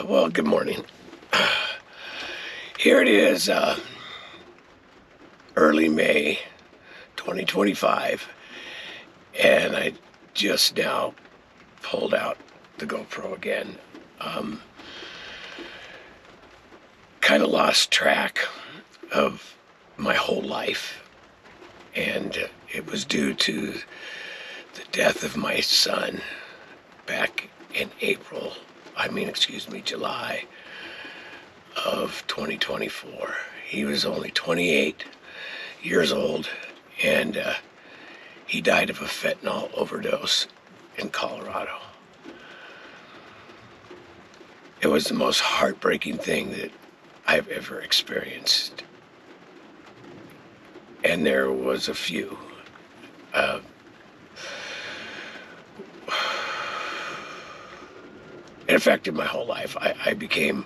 Well, good morning. Here it is, early May 2025, and I just now pulled out the GoPro again. Kind of lost track of my whole life, and it was due to the death of my son back in July of 2024. He was only 28 years old, and he died of a fentanyl overdose in Colorado. It was the most heartbreaking thing that I've ever experienced. And there was a few. It affected my whole life. I became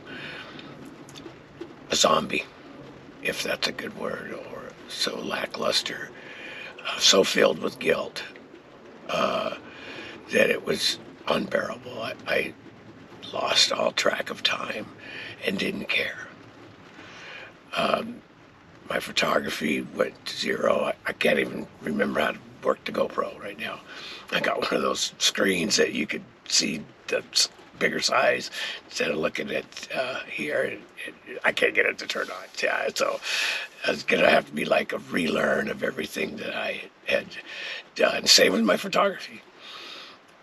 a zombie, if that's a good word, or so lackluster, so filled with guilt that it was unbearable. I lost all track of time and didn't care. My photography went to zero. I can't even remember how to work the GoPro right now. I got one of those screens that you could see the bigger size instead of looking at here. I can't get it to turn on. Yeah, so it's going to have to be like a relearn of everything that I had done. Same with my photography.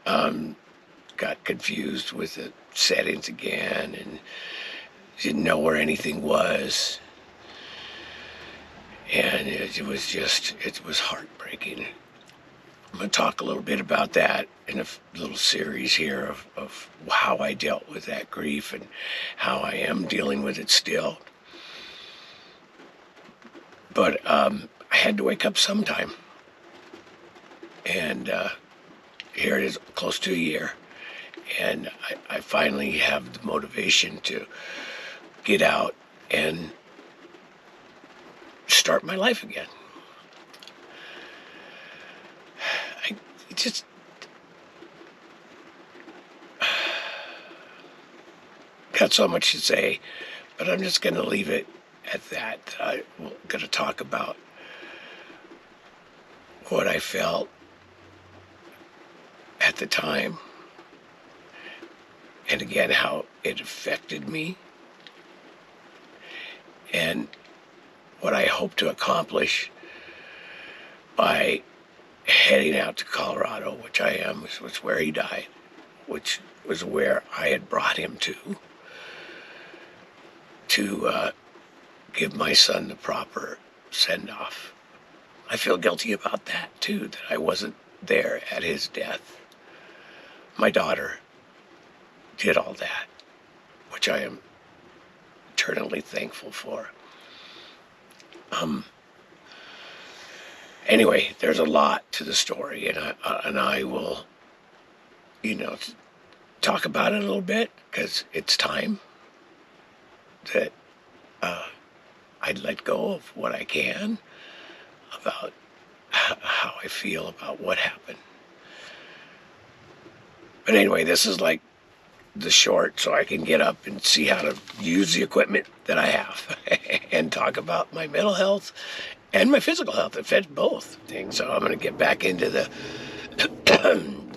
Got confused with the settings again and didn't know where anything was. And it was heartbreaking. I'm going to talk a little bit about that in a little series here of how I dealt with that grief and how I am dealing with it still. But I had to wake up sometime. And here it is, close to a year. And I finally have the motivation to get out and start my life again. I just got so much to say, but I'm just going to leave it at that. I'm going to talk about what I felt at the time, and again, how it affected me, and what I hope to accomplish by heading out to Colorado, which I am, which was where he died, which was where I had brought him to give my son the proper send-off. I feel guilty about that, too, that I wasn't there at his death. My daughter did all that, which I am eternally thankful for. Anyway, there's a lot to the story, and I will, talk about it a little bit, because it's time that I'd let go of what I can about how I feel about what happened. But anyway, this is like the short, so I can get up and see how to use the equipment that I have and talk about my mental health and my physical health. It fits both things. So I'm going to get back into the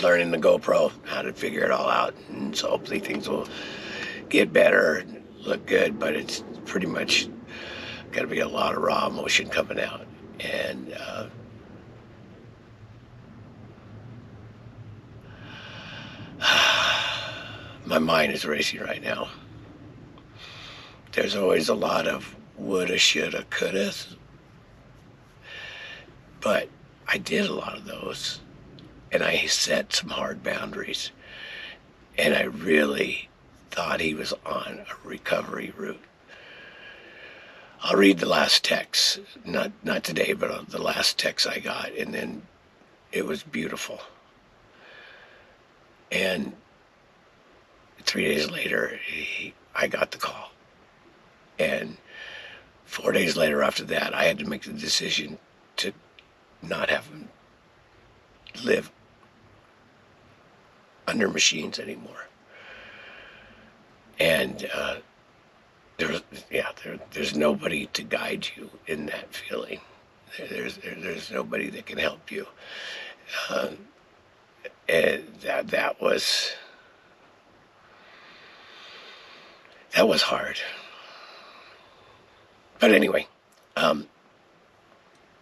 learning the GoPro, how to figure it all out. And so hopefully things will get better and look good, but it's pretty much got to be a lot of raw emotion coming out. And my mind is racing right now. There's always a lot of woulda, shoulda, coulda, but I did a lot of those, and I set some hard boundaries, and I really thought he was on a recovery route. I'll read the last text, not today, but the last text I got, and then it was beautiful. And 3 days later, I got the call. And 4 days later after that, I had to make the decision to not have him live under machines anymore. And there's nobody to guide you in that feeling. There's nobody that can help you. And that was hard. But anyway,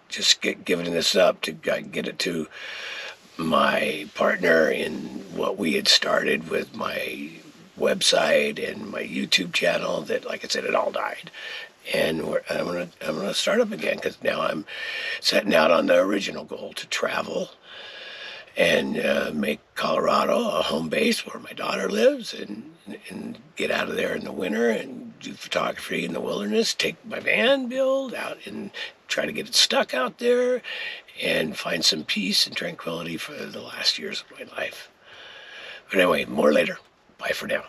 just giving this up to get it to my partner in what we had started with my website and my YouTube channel. That, like I said, it all died, and I'm gonna start up again, because now I'm setting out on the original goal to travel and make Colorado a home base where my daughter lives, and get out of there in the winter and do photography in the wilderness, take my van build out and try to get it stuck out there and find some peace and tranquility for the last years of my life. But anyway, more later. Bye for now.